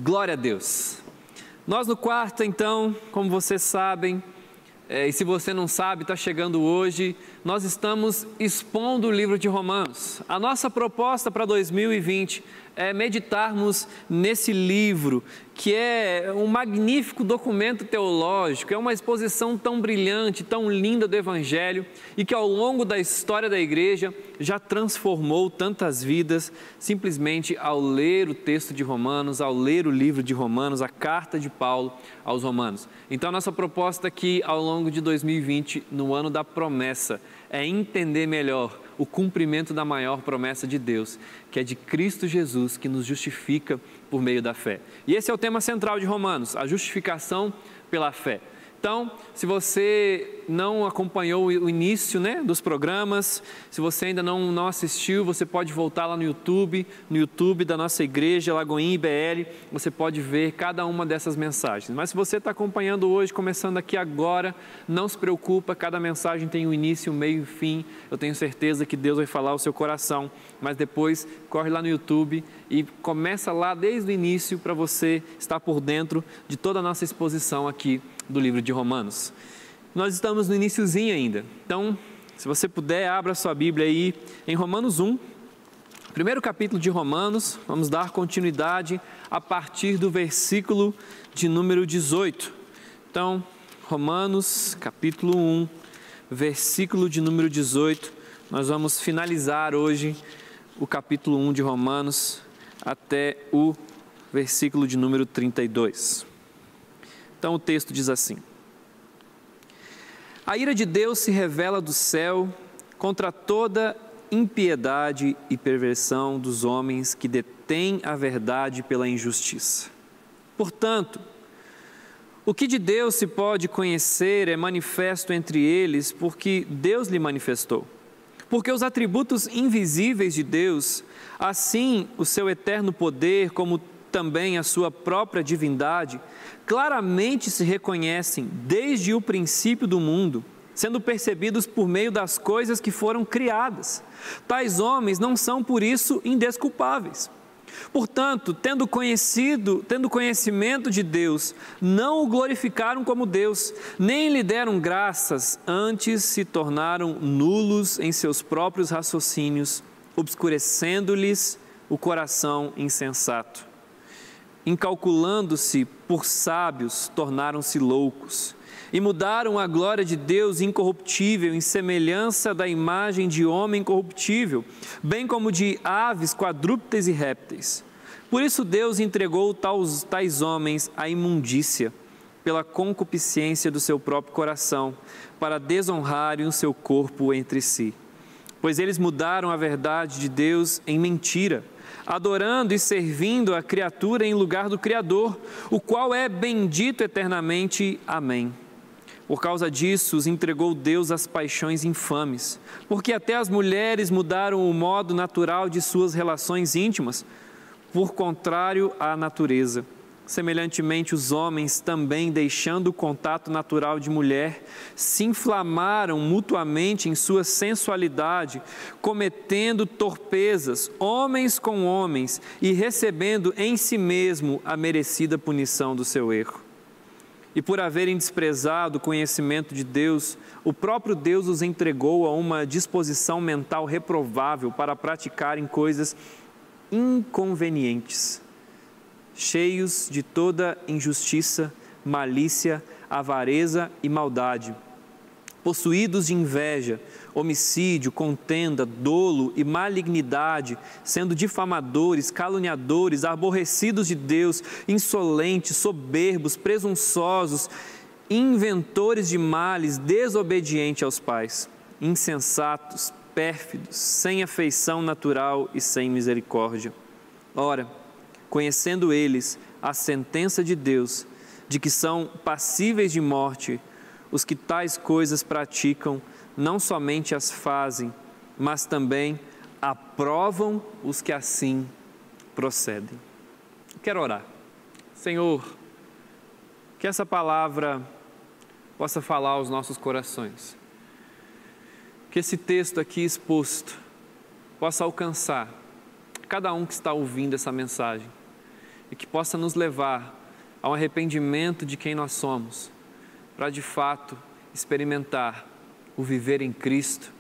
Glória a Deus. Nós no quarto, então, como vocês sabem, e se você não sabe, está chegando hoje, nós estamos expondo o livro de Romanos. A nossa proposta para 2020 é meditarmos nesse livro, que é um magnífico documento teológico, é uma exposição tão brilhante, tão linda do Evangelho e que ao longo da história da igreja já transformou tantas vidas simplesmente ao ler o texto de Romanos, ao ler o livro de Romanos, a carta de Paulo aos Romanos. Então a nossa proposta aqui ao longo de 2020, no ano da promessa, é entender melhor o cumprimento da maior promessa de Deus, que é de Cristo Jesus, que nos justifica por meio da fé. E esse é o tema central de Romanos, a justificação pela fé. Então, se você não acompanhou o início, dos programas, se você ainda não assistiu, você pode voltar lá no YouTube da nossa igreja, Lagoinha IBL, você pode ver cada uma dessas mensagens. Mas se você está acompanhando hoje, começando aqui agora, não se preocupa, cada mensagem tem um início, um meio e um fim. Eu tenho certeza que Deus vai falar ao seu coração, mas depois corre lá no YouTube e começa lá desde o início para você estar por dentro de toda a nossa exposição aqui do livro de Romanos. Nós estamos no iniciozinho ainda, então se você puder, abra sua Bíblia aí em Romanos 1, primeiro capítulo de Romanos. Vamos dar continuidade a partir do versículo de número 18. Então, Romanos capítulo 1, versículo de número 18, nós vamos finalizar hoje o capítulo 1 de Romanos até o versículo de número 32. Então o texto diz assim: a ira de Deus se revela do céu contra toda impiedade e perversão dos homens que detêm a verdade pela injustiça. Portanto, o que de Deus se pode conhecer é manifesto entre eles, porque Deus lhe manifestou. Porque os atributos invisíveis de Deus, assim o seu eterno poder, como também a sua própria divindade, claramente se reconhecem desde o princípio do mundo, sendo percebidos por meio das coisas que foram criadas. Tais homens não são por isso indesculpáveis. Portanto, tendo conhecimento de Deus, não o glorificaram como Deus, nem lhe deram graças, antes se tornaram nulos em seus próprios raciocínios, obscurecendo-lhes o coração insensato. Incalculando-se por sábios, tornaram-se loucos e mudaram a glória de Deus incorruptível em semelhança da imagem de homem corruptível, bem como de aves, quadrúpedes e répteis. Por isso Deus entregou tais homens à imundícia, pela concupiscência do seu próprio coração, para desonrarem o seu corpo entre si. Pois eles mudaram a verdade de Deus em mentira, adorando e servindo a criatura em lugar do Criador, o qual é bendito eternamente. Amém. Por causa disso, os entregou Deus às paixões infames, porque até as mulheres mudaram o modo natural de suas relações íntimas, por contrário à natureza. Semelhantemente, os homens também, deixando o contato natural de mulher, se inflamaram mutuamente em sua sensualidade, cometendo torpezas, homens com homens, e recebendo em si mesmo a merecida punição do seu erro. E por haverem desprezado o conhecimento de Deus, o próprio Deus os entregou a uma disposição mental reprovável para praticarem coisas inconvenientes, cheios de toda injustiça, malícia, avareza e maldade, possuídos de inveja, homicídio, contenda, dolo e malignidade, sendo difamadores, caluniadores, aborrecidos de Deus, insolentes, soberbos, presunçosos, inventores de males, desobedientes aos pais, insensatos, pérfidos, sem afeição natural e sem misericórdia. Ora, conhecendo eles a sentença de Deus, de que são passíveis de morte, os que tais coisas praticam, não somente as fazem, mas também aprovam os que assim procedem. Eu quero orar. Senhor, que essa palavra possa falar aos nossos corações. Que esse texto aqui exposto possa alcançar cada um que está ouvindo essa mensagem. e que possa nos levar ao arrependimento de quem nós somos, para de fato experimentar o viver em Cristo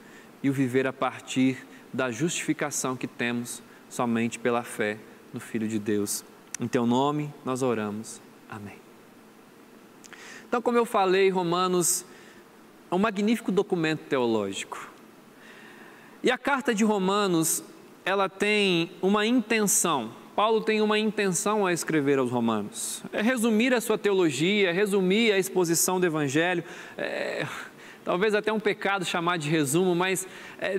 e o viver a partir da justificação que temos somente pela fé no Filho de Deus. Em Teu nome nós oramos. Amém. Então, como eu falei, Romanos é um magnífico documento teológico. E a carta de Romanos, ela tem uma intenção. Paulo tem uma intenção ao escrever aos Romanos. É resumir a sua teologia, resumir a exposição do Evangelho. Talvez até um pecado chamar de resumo, mas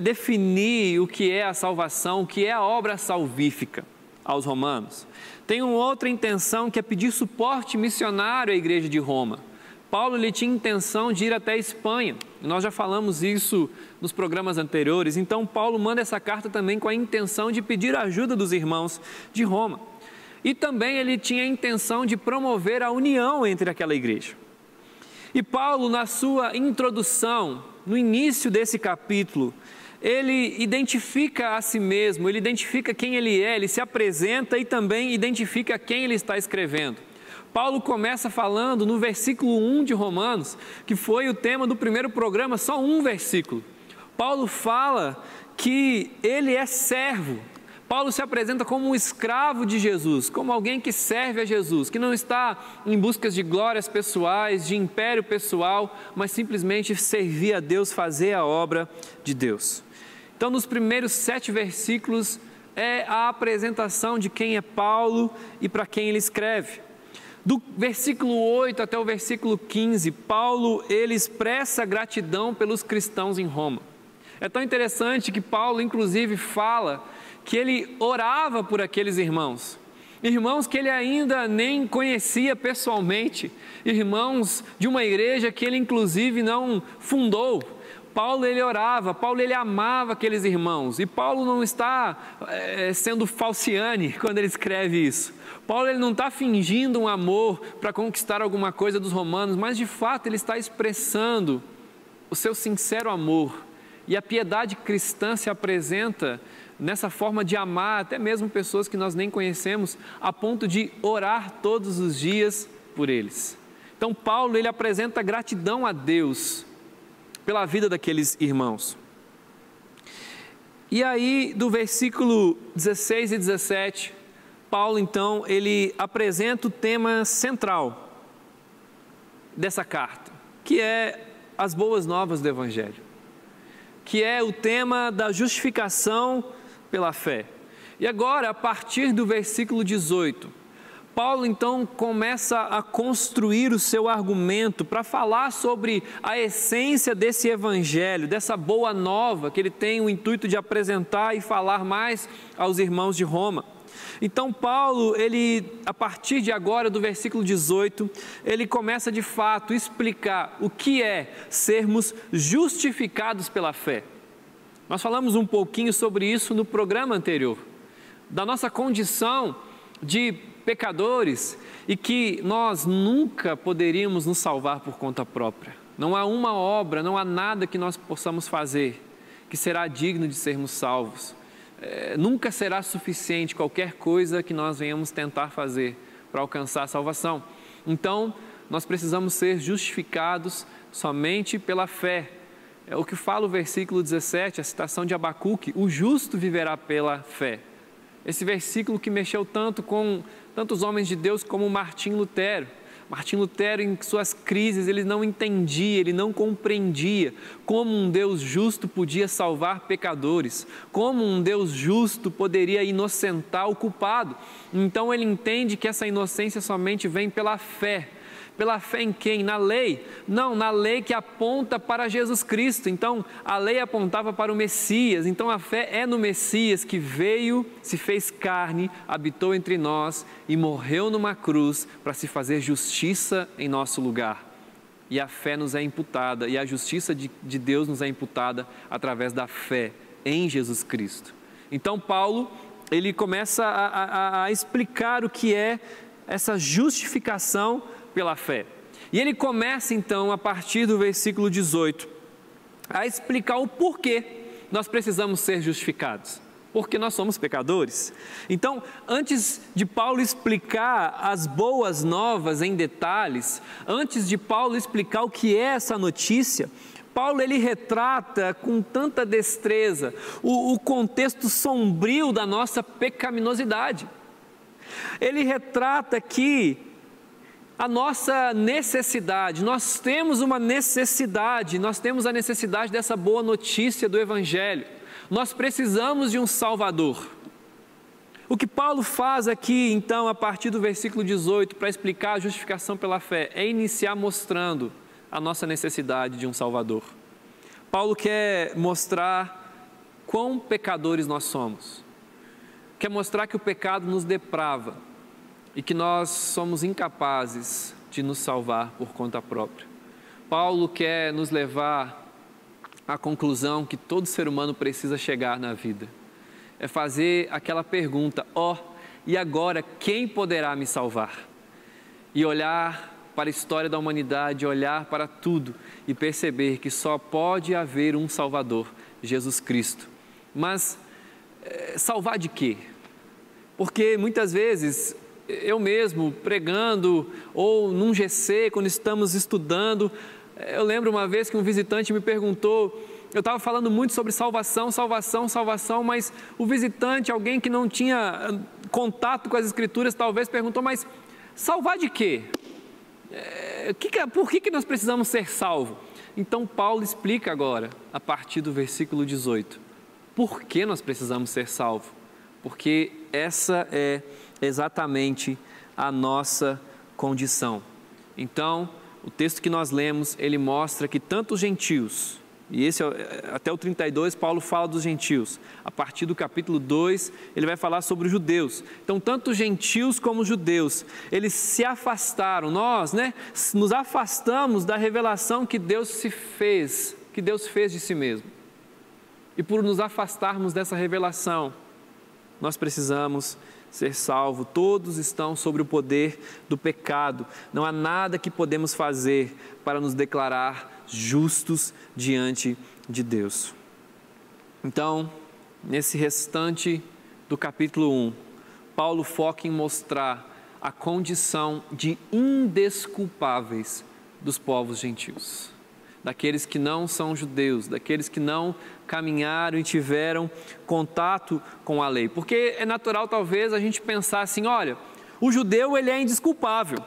definir o que é a salvação, o que é a obra salvífica aos Romanos. Tem uma outra intenção, que é pedir suporte missionário à igreja de Roma. Paulo ele tinha intenção de ir até a Espanha, nós já falamos isso nos programas anteriores. Então Paulo manda essa carta também com a intenção de pedir a ajuda dos irmãos de Roma. E também ele tinha a intenção de promover a união entre aquela igreja. E Paulo, na sua introdução, no início desse capítulo, ele identifica a si mesmo, ele identifica quem ele é, ele se apresenta e também identifica quem ele está escrevendo. Paulo começa falando no versículo 1 de Romanos, que foi o tema do primeiro programa, só um versículo. Paulo fala que ele é servo. Paulo se apresenta como um escravo de Jesus, como alguém que serve a Jesus, que não está em busca de glórias pessoais, de império pessoal, mas simplesmente servir a Deus, fazer a obra de Deus. Então, nos primeiros 7 versículos é a apresentação de quem é Paulo e para quem ele escreve. Do versículo 8 até o versículo 15, Paulo ele expressa gratidão pelos cristãos em Roma. É tão interessante que Paulo, inclusive, fala que ele orava por aqueles irmãos que ele ainda nem conhecia pessoalmente, irmãos de uma igreja que ele, inclusive, não fundou. Paulo ele orava, Paulo ele amava aqueles irmãos, e Paulo não está sendo falciane quando ele escreve isso. Paulo ele não está fingindo um amor para conquistar alguma coisa dos romanos, mas de fato ele está expressando o seu sincero amor, e a piedade cristã se apresenta nessa forma de amar até mesmo pessoas que nós nem conhecemos, a ponto de orar todos os dias por eles. Então Paulo ele apresenta gratidão a Deus pela vida daqueles irmãos. E aí, do versículo 16 e 17, Paulo, então, ele apresenta o tema central dessa carta, que é as boas novas do Evangelho, que é o tema da justificação pela fé. E agora, a partir do versículo 18, Paulo então começa a construir o seu argumento para falar sobre a essência desse evangelho, dessa boa nova que ele tem o intuito de apresentar e falar mais aos irmãos de Roma. Então Paulo, ele, a partir de agora, do versículo 18, ele começa de fato a explicar o que é sermos justificados pela fé. Nós falamos um pouquinho sobre isso no programa anterior, da nossa condição de pecadores e que nós nunca poderíamos nos salvar por conta própria. Não há uma obra, não há nada que nós possamos fazer que será digno de sermos salvos. Nunca será suficiente qualquer coisa que nós venhamos tentar fazer para alcançar a salvação. Então, nós precisamos ser justificados somente pela fé. É o que fala o versículo 17, a citação de Abacuque: o justo viverá pela fé. Esse versículo que mexeu tanto com tantos homens de Deus como Martim Lutero. Martim Lutero, em suas crises, ele não entendia, ele não compreendia como um Deus justo podia salvar pecadores, como um Deus justo poderia inocentar o culpado. Então ele entende que essa inocência somente vem pela fé. Pela fé em quem? Na lei? Não, na lei que aponta para Jesus Cristo. Então, a lei apontava para o Messias. Então, a fé é no Messias que veio, se fez carne, habitou entre nós e morreu numa cruz para se fazer justiça em nosso lugar. E a fé nos é imputada, e a justiça de Deus nos é imputada através da fé em Jesus Cristo. Então, Paulo, ele começa a explicar o que é essa justificação pela fé. E ele começa então, a partir do versículo 18, a explicar o porquê nós precisamos ser justificados. porque nós somos pecadores. Então, antes de Paulo explicar as boas novas em detalhes, antes de Paulo explicar o que é essa notícia, Paulo ele retrata com tanta destreza o contexto sombrio da nossa pecaminosidade. Ele retrata aqui a nossa necessidade. Nós temos uma necessidade, nós temos a necessidade dessa boa notícia do Evangelho. Nós precisamos de um Salvador. O que Paulo faz aqui, então, a partir do versículo 18, para explicar a justificação pela fé, é iniciar mostrando a nossa necessidade de um Salvador. Paulo quer mostrar quão pecadores nós somos. Quer mostrar que o pecado nos deprava e que nós somos incapazes de nos salvar por conta própria. Paulo quer nos levar à conclusão que todo ser humano precisa chegar na vida. É fazer aquela pergunta, e agora quem poderá me salvar? E olhar para a história da humanidade, olhar para tudo e perceber que só pode haver um Salvador, Jesus Cristo. Mas salvar de quê? Porque muitas vezes eu mesmo pregando ou num GC, quando estamos estudando, eu lembro uma vez que um visitante me perguntou, eu estava falando muito sobre salvação, mas o visitante, alguém que não tinha contato com as Escrituras, talvez perguntou, mas salvar de quê? Por que nós precisamos ser salvos? Então Paulo explica agora, a partir do versículo 18, por que nós precisamos ser salvos? Porque essa é exatamente a nossa condição. Então, o texto que nós lemos, ele mostra que tanto os gentios, e até o 32 Paulo fala dos gentios, a partir do capítulo 2 ele vai falar sobre os judeus. Então tanto os gentios como os judeus, eles se afastaram, nós nos afastamos da revelação que Deus fez de si mesmo. E por nos afastarmos dessa revelação, nós precisamos ser salvos. Todos estão sob o poder do pecado. Não há nada que podemos fazer para nos declarar justos diante de Deus. Então, nesse restante do capítulo 1, Paulo foca em mostrar a condição de indesculpáveis dos povos gentios, daqueles que não são judeus, daqueles que não caminharam e tiveram contato com a lei. Porque é natural talvez a gente pensar assim, olha, o judeu ele é indesculpável.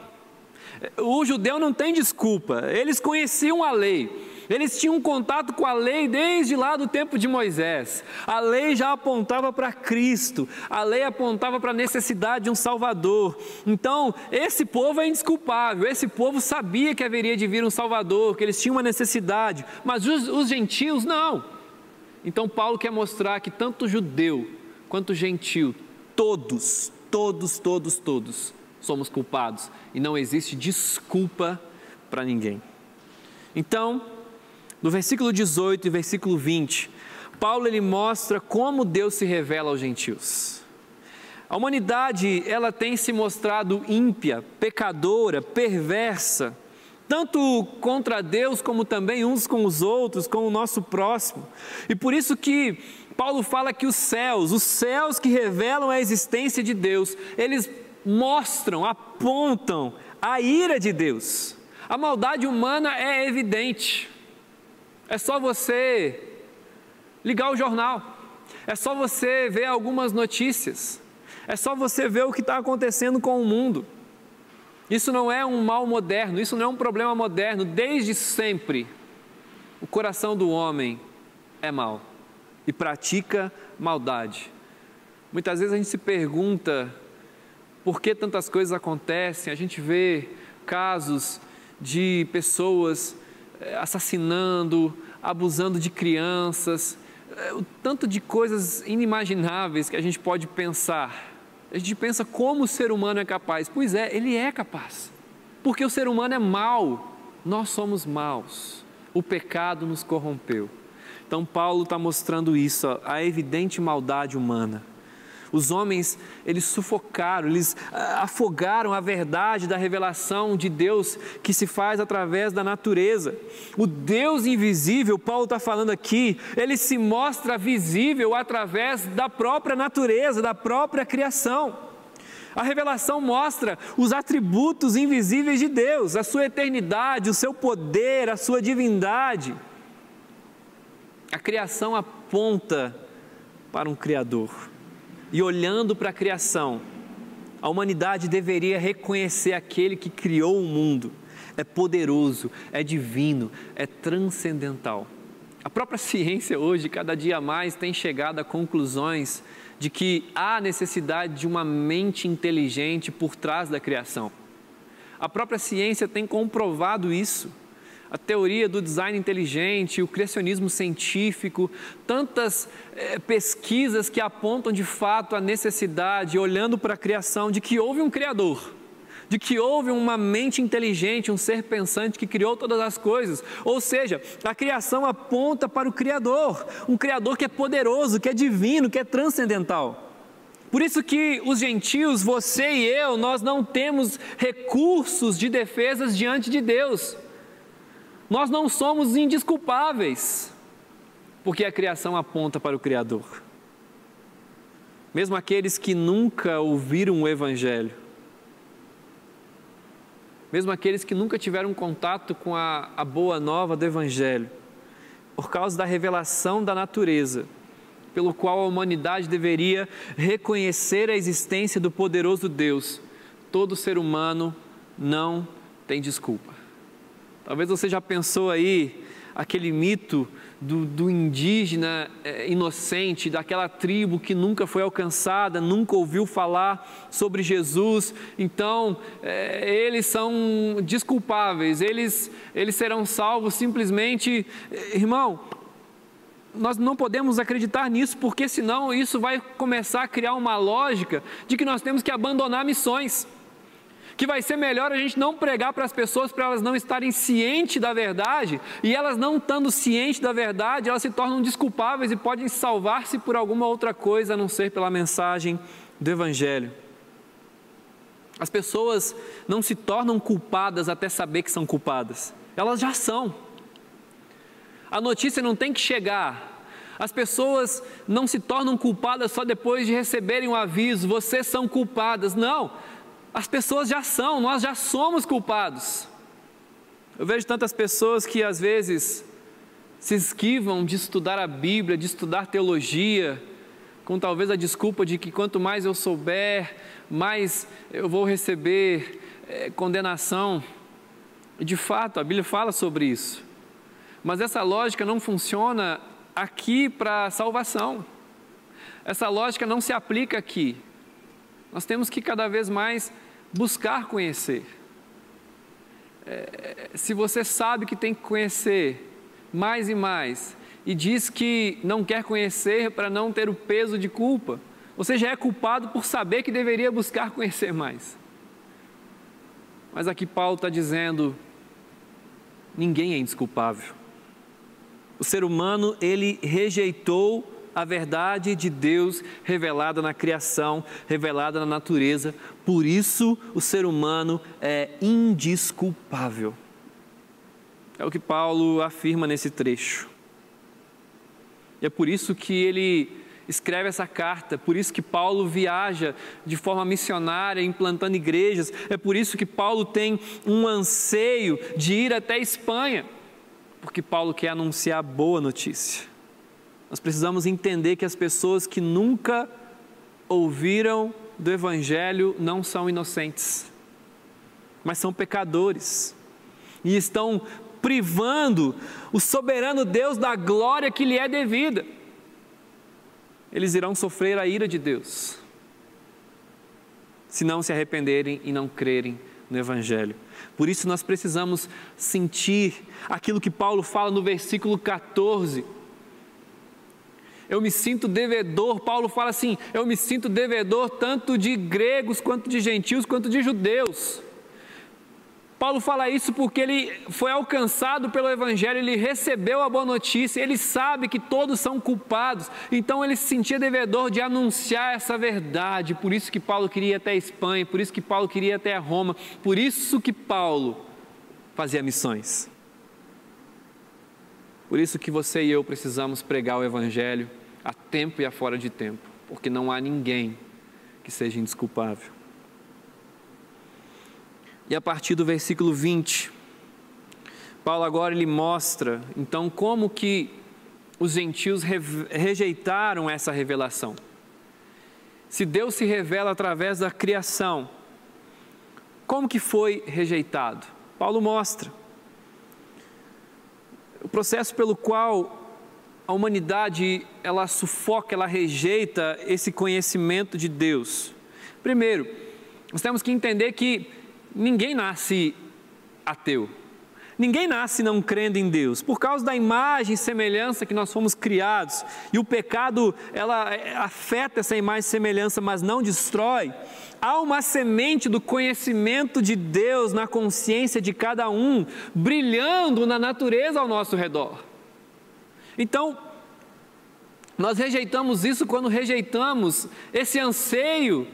O judeu não tem desculpa, eles conheciam a lei, eles tinham contato com a lei desde lá do tempo de Moisés. A lei já apontava para Cristo, a lei apontava para a necessidade de um Salvador. Então, esse povo é indesculpável, esse povo sabia que haveria de vir um Salvador, que eles tinham uma necessidade, mas os gentios não. Então, Paulo quer mostrar que tanto judeu quanto gentio, todos somos culpados e não existe desculpa para ninguém. Então, no versículo 18 e versículo 20, Paulo ele mostra como Deus se revela aos gentios. A humanidade ela tem se mostrado ímpia, pecadora, perversa, tanto contra Deus como também uns com os outros, com o nosso próximo. E por isso que Paulo fala que os céus que revelam a existência de Deus, eles mostram, apontam a ira de Deus. A maldade humana é evidente. É só você ligar o jornal, é só você ver algumas notícias, é só você ver o que está acontecendo com o mundo. Isso não é um mal moderno, isso não é um problema moderno. Desde sempre, o coração do homem é mau e pratica maldade. Muitas vezes a gente se pergunta por que tantas coisas acontecem. A gente vê casos de pessoas assassinando, abusando de crianças, o tanto de coisas inimagináveis que a gente pode pensar. A gente pensa como o ser humano é capaz. Pois é, ele é capaz. Porque o ser humano é mau, nós somos maus. O pecado nos corrompeu. Então Paulo está mostrando isso, a evidente maldade humana. Os homens, eles sufocaram, eles afogaram a verdade da revelação de Deus que se faz através da natureza. O Deus invisível, Paulo está falando aqui, ele se mostra visível através da própria natureza, da própria criação. A revelação mostra os atributos invisíveis de Deus, a sua eternidade, o seu poder, a sua divindade. A criação aponta para um Criador. E olhando para a criação, a humanidade deveria reconhecer aquele que criou o mundo. É poderoso, é divino, é transcendental. A própria ciência hoje, cada dia mais, tem chegado a conclusões de que há necessidade de uma mente inteligente por trás da criação. A própria ciência tem comprovado isso. A teoria do design inteligente, o criacionismo científico, tantas pesquisas que apontam de fato a necessidade, olhando para a criação, de que houve um Criador, de que houve uma mente inteligente, um ser pensante que criou todas as coisas. Ou seja, a criação aponta para o Criador, um Criador que é poderoso, que é divino, que é transcendental. Por isso que os gentios, você e eu, nós não temos recursos de defesas diante de Deus. Nós não somos indesculpáveis, porque a criação aponta para o Criador. Mesmo aqueles que nunca ouviram o Evangelho, mesmo aqueles que nunca tiveram contato com a boa nova do Evangelho, por causa da revelação da natureza, pelo qual a humanidade deveria reconhecer a existência do poderoso Deus, todo ser humano não tem desculpa. Talvez você já pensou aí, aquele mito do indígena inocente, daquela tribo que nunca foi alcançada, nunca ouviu falar sobre Jesus, então eles são desculpáveis, eles serão salvos simplesmente. Irmão, nós não podemos acreditar nisso, porque senão isso vai começar a criar uma lógica de que nós temos que abandonar missões, que vai ser melhor a gente não pregar para as pessoas, para elas não estarem cientes da verdade, e elas não estando cientes da verdade, elas se tornam desculpáveis e podem salvar-se por alguma outra coisa, a não ser pela mensagem do Evangelho. As pessoas não se tornam culpadas até saber que são culpadas, elas já são. A notícia não tem que chegar. As pessoas não se tornam culpadas só depois de receberem o aviso, vocês são culpadas. Não, as pessoas já são, nós já somos culpados. Eu vejo tantas pessoas que às vezes se esquivam de estudar a Bíblia, de estudar teologia, com talvez a desculpa de que quanto mais eu souber, mais eu vou receber condenação. E de fato, a Bíblia fala sobre isso. Mas essa lógica não funciona aqui para a salvação. Essa lógica não se aplica aqui. Nós temos que cada vez mais buscar conhecer. Se você sabe que tem que conhecer mais e mais, e diz que não quer conhecer para não ter o peso de culpa, você já é culpado por saber que deveria buscar conhecer mais. Mas aqui Paulo está dizendo, ninguém é indesculpável. O ser humano, ele rejeitou a verdade de Deus revelada na criação, revelada na natureza. Por isso, o ser humano é indesculpável. É o que Paulo afirma nesse trecho. E é por isso que ele escreve essa carta, por isso que Paulo viaja de forma missionária, implantando igrejas. É por isso que Paulo tem um anseio de ir até a Espanha, porque Paulo quer anunciar a boa notícia. Nós precisamos entender que as pessoas que nunca ouviram do Evangelho não são inocentes, mas são pecadores, e estão privando o soberano Deus da glória que lhe é devida. Eles irão sofrer a ira de Deus, se não se arrependerem e não crerem no Evangelho. Por isso nós precisamos sentir aquilo que Paulo fala no versículo 14. Eu me sinto devedor, Paulo fala assim, eu me sinto devedor tanto de gregos, quanto de gentios, quanto de judeus. Paulo fala isso porque ele foi alcançado pelo Evangelho, ele recebeu a boa notícia, ele sabe que todos são culpados, então ele se sentia devedor de anunciar essa verdade. Por isso que Paulo queria ir até a Espanha, por isso que Paulo queria ir até a Roma, por isso que Paulo fazia missões. Por isso que você e eu precisamos pregar o Evangelho a tempo e a fora de tempo, porque não há ninguém que seja indesculpável. E a partir do versículo 20, Paulo agora ele mostra, então, como que os gentios rejeitaram essa revelação. Se Deus se revela através da criação, como que foi rejeitado? Paulo mostra o processo pelo qual a humanidade, ela sufoca, ela rejeita esse conhecimento de Deus. Primeiro, nós temos que entender que ninguém nasce ateu. Ninguém nasce não crendo em Deus. Por causa da imagem e semelhança que nós fomos criados, e o pecado, ela afeta essa imagem e semelhança, mas não destrói. Há uma semente do conhecimento de Deus na consciência de cada um, brilhando na natureza ao nosso redor. Então, nós rejeitamos isso quando rejeitamos esse anseio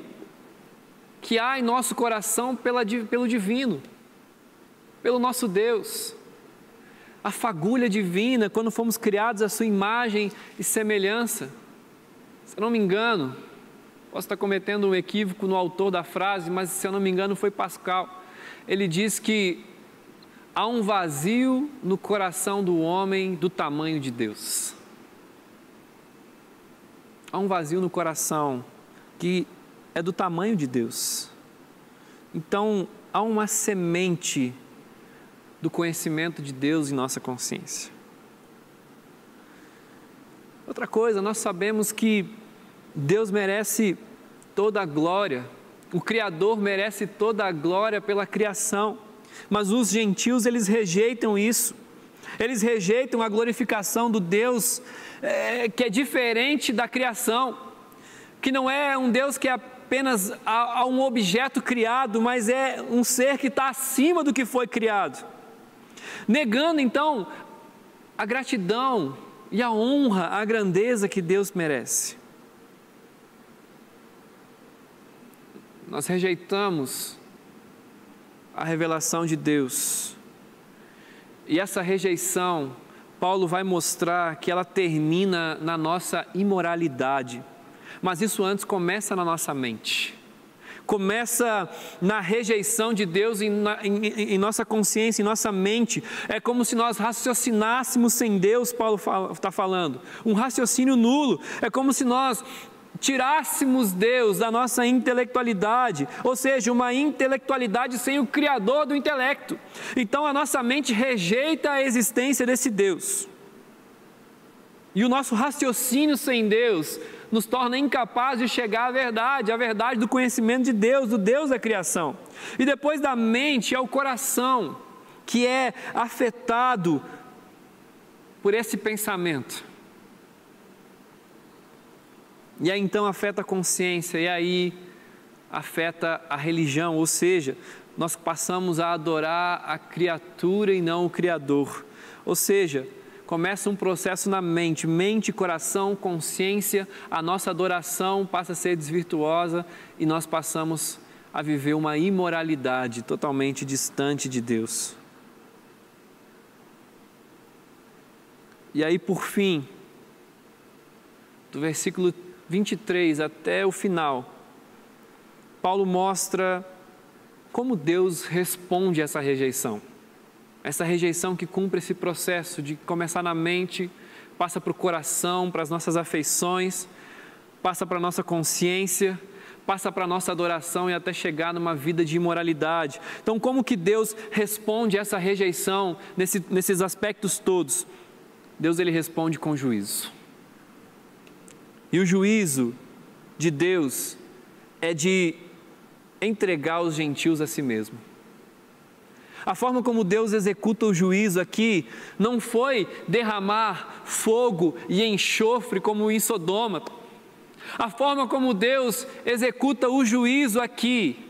que há em nosso coração pelo divino, pelo nosso Deus. A fagulha divina, quando fomos criados à sua imagem e semelhança. Se eu não me engano, posso estar cometendo um equívoco no autor da frase, mas se eu não me engano foi Pascal. Ele diz que há um vazio no coração do homem do tamanho de Deus. Há um vazio no coração que é do tamanho de Deus. Então, há uma semente do conhecimento de Deus em nossa consciência. Outra coisa, nós sabemos que Deus merece toda a glória, o Criador merece toda a glória pela criação, mas os gentios, eles rejeitam isso. Eles rejeitam a glorificação do Deus que é diferente da criação, que não é um Deus que é apenas um objeto criado, mas é um ser que está acima do que foi criado, negando então a gratidão e a honra, a grandeza que Deus merece. Nós rejeitamos a revelação de Deus, e essa rejeição, Paulo vai mostrar que ela termina na nossa imoralidade, mas isso antes começa na nossa mente, começa na rejeição de Deus em nossa consciência, em nossa mente. É como se nós raciocinássemos sem Deus, Paulo está falando, um raciocínio nulo. É como se nós tirássemos Deus da nossa intelectualidade, ou seja, uma intelectualidade sem o Criador do intelecto. Então a nossa mente rejeita a existência desse Deus, e o nosso raciocínio sem Deus nos torna incapazes de chegar à verdade, a verdade do conhecimento de Deus, do Deus da criação. E depois da mente é o coração que é afetado por esse pensamento. E aí então afeta a consciência, e aí afeta a religião, ou seja, nós passamos a adorar a criatura e não o Criador. Ou seja, começa um processo na mente, coração, consciência, a nossa adoração passa a ser desvirtuosa e nós passamos a viver uma imoralidade totalmente distante de Deus. E aí, por fim, do versículo 23 até o final, Paulo mostra como Deus responde a essa rejeição. Essa rejeição que cumpre esse processo de começar na mente, passa para o coração, para as nossas afeições, passa para a nossa consciência, passa para a nossa adoração e até chegar numa vida de imoralidade. Então, como que Deus responde a essa rejeição nesses aspectos todos? Deus, ele responde com juízo. E o juízo de Deus é de entregar os gentios a si mesmo. A forma como Deus executa o juízo aqui não foi derramar fogo e enxofre como em Sodoma. A forma como Deus executa o juízo aqui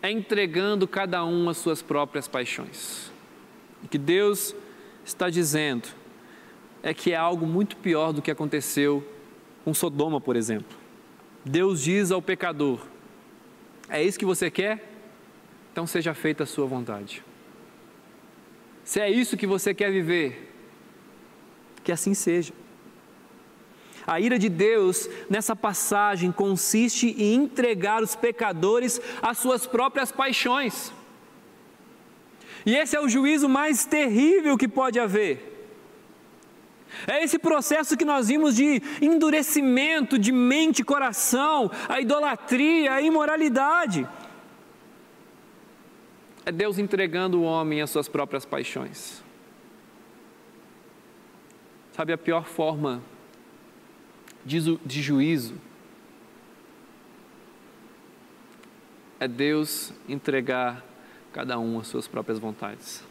é entregando cada um às suas próprias paixões. O que Deus está dizendo é que é algo muito pior do que aconteceu com Sodoma, por exemplo. Deus diz ao pecador: é isso que você quer? Então seja feita a sua vontade. Se é isso que você quer viver, que assim seja. A ira de Deus nessa passagem consiste em entregar os pecadores às suas próprias paixões. E esse é o juízo mais terrível que pode haver. É esse processo que nós vimos de endurecimento de mente e coração, a idolatria, a imoralidade. É Deus entregando o homem às suas próprias paixões. Sabe, a pior forma de juízo é Deus entregar cada um às suas próprias vontades.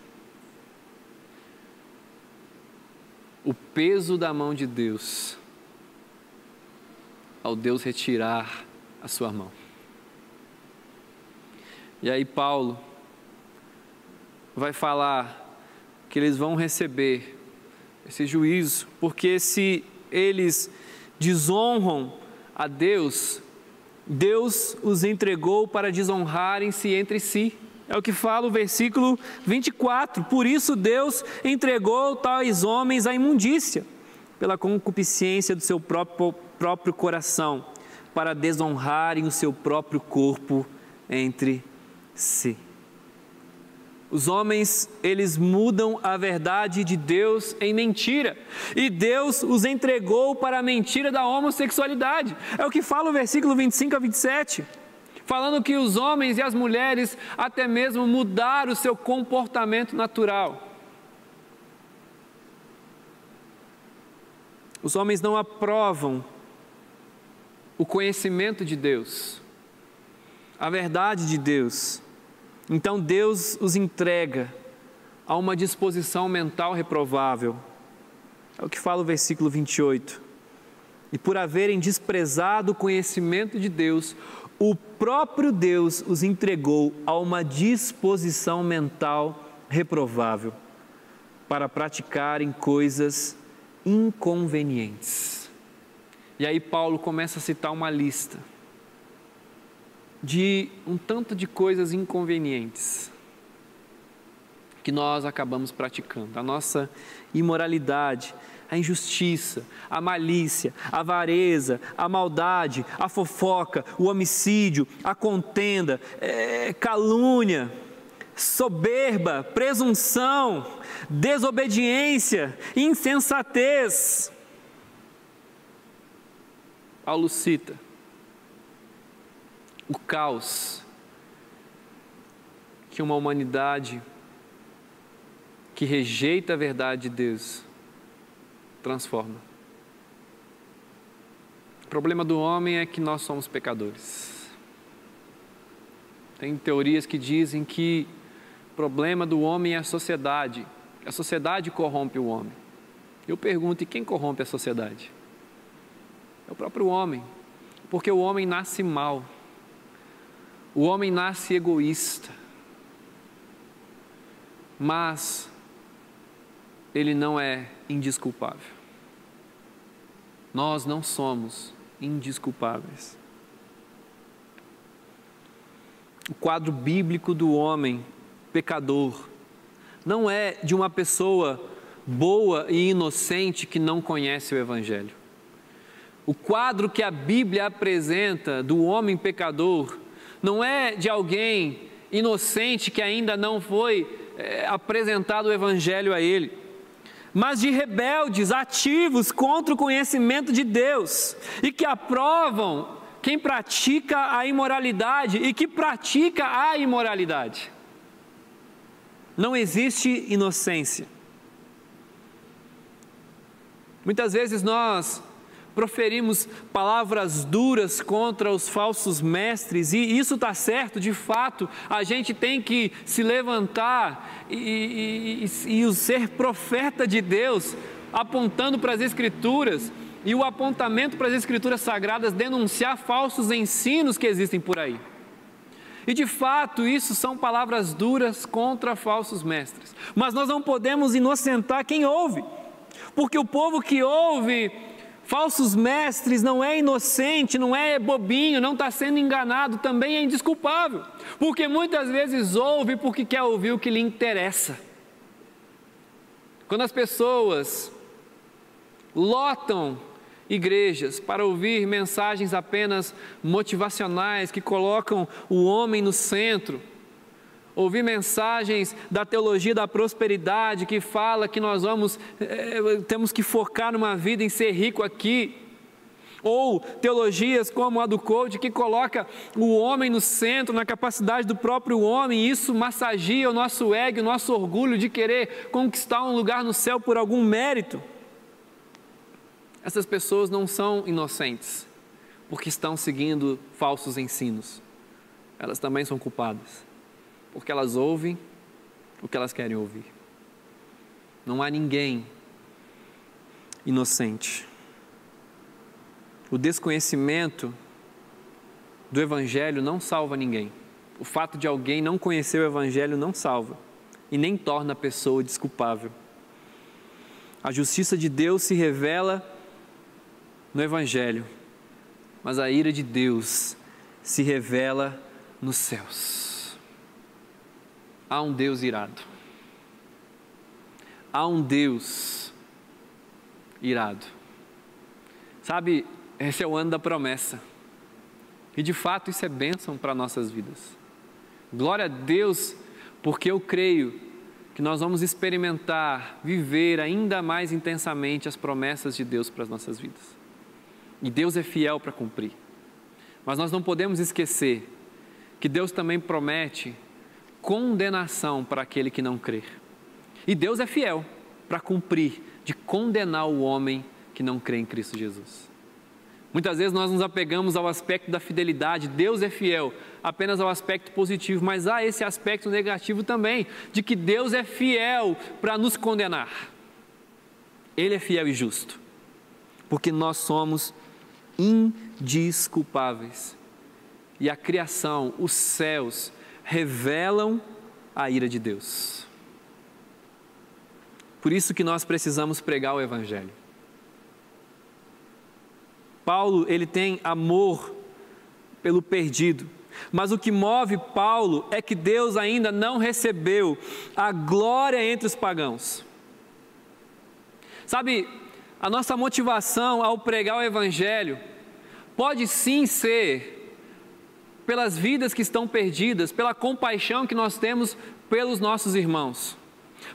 O peso da mão de Deus ao Deus retirar a sua mão. E aí Paulo vai falar que eles vão receber esse juízo, porque se eles desonram a Deus, Deus os entregou para desonrarem-se entre si. É o que fala o versículo 24. Por isso Deus entregou tais homens à imundícia, pela concupiscência do seu próprio coração, para desonrarem o seu próprio corpo entre si. Os homens, eles mudam a verdade de Deus em mentira, e Deus os entregou para a mentira da homossexualidade. É o que fala o versículo 25 a 27, falando que os homens e as mulheres até mesmo mudaram o seu comportamento natural. Os homens não aprovam o conhecimento de Deus, a verdade de Deus. Então Deus os entrega a uma disposição mental reprovável. É o que fala o versículo 28. E por haverem desprezado o conhecimento de Deus, o próprio Deus os entregou a uma disposição mental reprovável, para praticarem coisas inconvenientes. E aí Paulo começa a citar uma lista de um tanto de coisas inconvenientes que nós acabamos praticando. A nossa imoralidade, a injustiça, a malícia, a avareza, a maldade, a fofoca, o homicídio, a contenda, calúnia, soberba, presunção, desobediência, insensatez. Paulo cita o caos que uma humanidade que rejeita a verdade de Deus transforma. O problema do homem é que nós somos pecadores. Tem teorias que dizem que o problema do homem é a sociedade corrompe o homem. Eu pergunto, e quem corrompe a sociedade? É o próprio homem, porque o homem nasce mal. O homem nasce egoísta, mas ele não é indesculpável. Nós não somos indesculpáveis. O quadro bíblico do homem pecador não é de uma pessoa boa e inocente que não conhece o Evangelho. O quadro que a Bíblia apresenta do homem pecador não é de alguém inocente que ainda não foi apresentado o Evangelho a ele, mas de rebeldes ativos contra o conhecimento de Deus e que aprovam quem pratica a imoralidade e que pratica a imoralidade. Não existe inocência. Muitas vezes nós proferimos palavras duras contra os falsos mestres, e isso está certo, de fato, a gente tem que se levantar e ser profeta de Deus, apontando para as Escrituras, e o apontamento para as Escrituras Sagradas denunciar falsos ensinos que existem por aí. E de fato, isso são palavras duras contra falsos mestres. Mas nós não podemos inocentar quem ouve, porque o povo que ouve falsos mestres não é inocente, não é bobinho, não está sendo enganado, também é indesculpável, porque muitas vezes ouve porque quer ouvir o que lhe interessa. Quando as pessoas lotam igrejas para ouvir mensagens apenas motivacionais, que colocam o homem no centro, ouvir mensagens da teologia da prosperidade, que fala que nós temos que focar numa vida em ser rico aqui, ou teologias como a do coach, que coloca o homem no centro, na capacidade do próprio homem, e isso massageia o nosso ego, o nosso orgulho de querer conquistar um lugar no céu por algum mérito. Essas pessoas não são inocentes, porque estão seguindo falsos ensinos. Elas também são culpadas, porque elas ouvem o que elas querem ouvir. Não há ninguém inocente. O desconhecimento do Evangelho não salva ninguém. O fato de alguém não conhecer o Evangelho não salva e nem torna a pessoa desculpável. A justiça de Deus se revela no Evangelho, mas a ira de Deus se revela nos céus. Há um Deus irado. Há um Deus irado. Sabe, esse é o ano da promessa. E de fato isso é bênção para nossas vidas. Glória a Deus, porque eu creio que nós vamos experimentar, viver ainda mais intensamente as promessas de Deus para as nossas vidas. E Deus é fiel para cumprir. Mas nós não podemos esquecer que Deus também promete condenação para aquele que não crer. E Deus é fiel para cumprir, de condenar o homem que não crê em Cristo Jesus. Muitas vezes nós nos apegamos ao aspecto da fidelidade, Deus é fiel apenas ao aspecto positivo, mas há esse aspecto negativo também, de que Deus é fiel para nos condenar. Ele é fiel e justo, porque nós somos indesculpáveis. E a criação, os céus, revelam a ira de Deus. Por isso que nós precisamos pregar o Evangelho. Paulo, ele tem amor pelo perdido, mas o que move Paulo é que Deus ainda não recebeu a glória entre os pagãos. Sabe, a nossa motivação ao pregar o Evangelho pode sim ser pelas vidas que estão perdidas, pela compaixão que nós temos pelos nossos irmãos.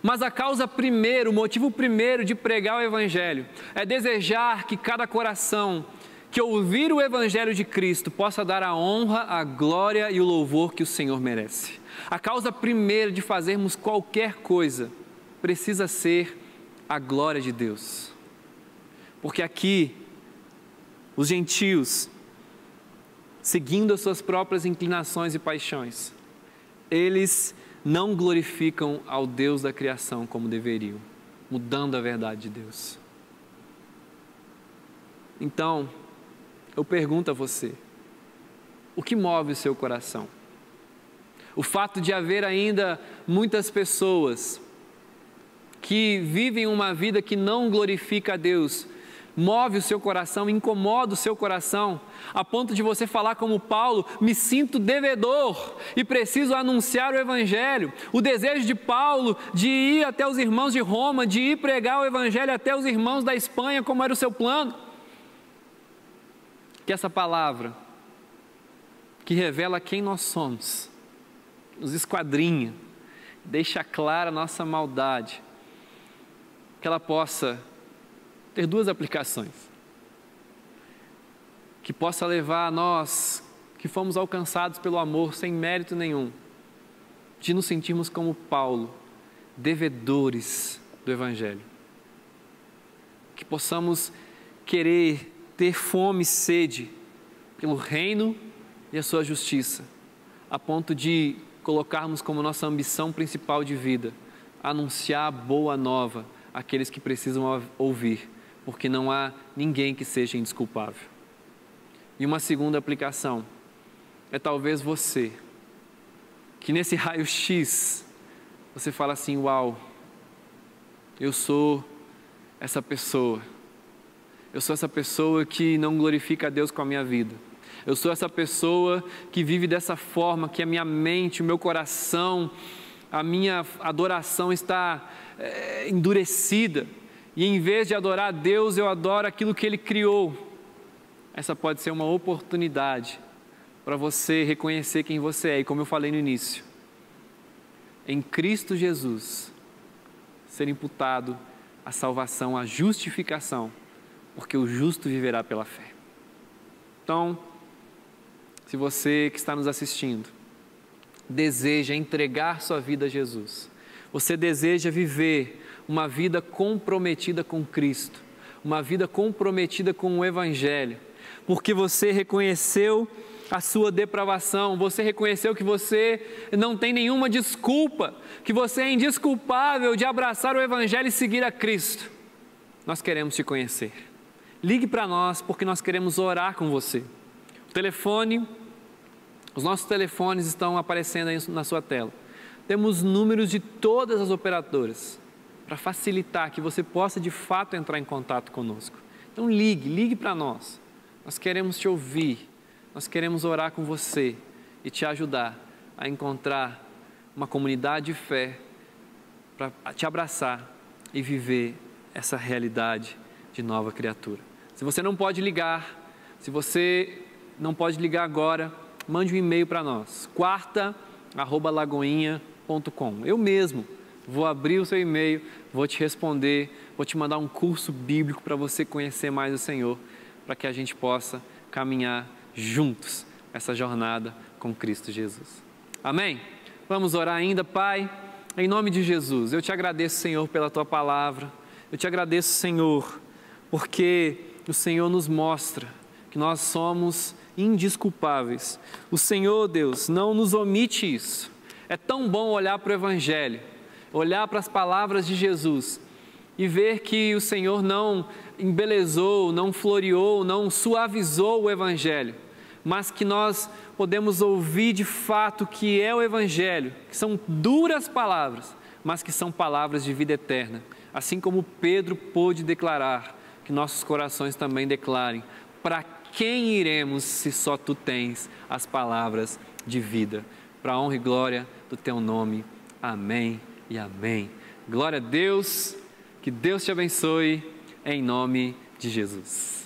Mas a causa primeira, o motivo primeiro de pregar o Evangelho é desejar que cada coração que ouvir o Evangelho de Cristo possa dar a honra, a glória e o louvor que o Senhor merece. A causa primeira de fazermos qualquer coisa precisa ser a glória de Deus. Porque aqui, os gentios, seguindo as suas próprias inclinações e paixões, eles não glorificam ao Deus da criação como deveriam, mudando a verdade de Deus. Então, eu pergunto a você, o que move o seu coração? O fato de haver ainda muitas pessoas que vivem uma vida que não glorifica a Deus, move o seu coração, incomoda o seu coração, a ponto de você falar como Paulo, me sinto devedor e preciso anunciar o Evangelho. O desejo de Paulo de ir até os irmãos de Roma, de ir pregar o Evangelho até os irmãos da Espanha, como era o seu plano. Que essa palavra, que revela quem nós somos, nos esquadrinha, deixa clara a nossa maldade, que ela possa ter duas aplicações. Que possa levar a nós, que fomos alcançados pelo amor sem mérito nenhum, de nos sentirmos como Paulo, devedores do Evangelho. Que possamos querer ter fome e sede pelo reino e a sua justiça, a ponto de colocarmos como nossa ambição principal de vida, anunciar a boa nova àqueles que precisam ouvir, porque não há ninguém que seja indesculpável. E uma segunda aplicação é talvez você que nesse raio-x você fala assim: uau, eu sou essa pessoa. Eu sou essa pessoa que não glorifica a Deus com a minha vida. Eu sou essa pessoa que vive dessa forma, que a minha mente, o meu coração, a minha adoração está endurecida. E em vez de adorar a Deus, eu adoro aquilo que Ele criou. Essa pode ser uma oportunidade para você reconhecer quem você é. E como eu falei no início, em Cristo Jesus, ser imputado a salvação, a justificação, porque o justo viverá pela fé. Então, se você que está nos assistindo deseja entregar sua vida a Jesus, você deseja viver uma vida comprometida com Cristo, uma vida comprometida com o Evangelho, porque você reconheceu a sua depravação, você reconheceu que você não tem nenhuma desculpa, que você é indesculpável de abraçar o Evangelho e seguir a Cristo. Nós queremos te conhecer. Ligue para nós, porque nós queremos orar com você. Os nossos telefones estão aparecendo aí na sua tela. Temos números de todas as operadoras, para facilitar que você possa de fato entrar em contato conosco. Então ligue para nós. Nós queremos te ouvir, nós queremos orar com você e te ajudar a encontrar uma comunidade de fé para te abraçar e viver essa realidade de nova criatura. Se você não pode ligar, se você não pode ligar agora, mande um e-mail para nós, quarta@lagoinha.com. Eu mesmo vou abrir o seu e-mail, vou te responder, vou te mandar um curso bíblico para você conhecer mais o Senhor, para que a gente possa caminhar juntos essa jornada com Cristo Jesus. Amém? Vamos orar ainda, Pai, em nome de Jesus. Eu te agradeço, Senhor, pela Tua palavra. Eu te agradeço, Senhor, porque o Senhor nos mostra que nós somos indesculpáveis. O Senhor, Deus, não nos omite isso. É tão bom olhar para o Evangelho, olhar para as palavras de Jesus e ver que o Senhor não embelezou, não floreou, não suavizou o Evangelho, mas que nós podemos ouvir de fato que é o Evangelho, que são duras palavras, mas que são palavras de vida eterna. Assim como Pedro pôde declarar, que nossos corações também declarem: para quem iremos se só Tu tens as palavras de vida? Para a honra e glória do Teu nome. Amém e amém. Glória a Deus, que Deus te abençoe, em nome de Jesus.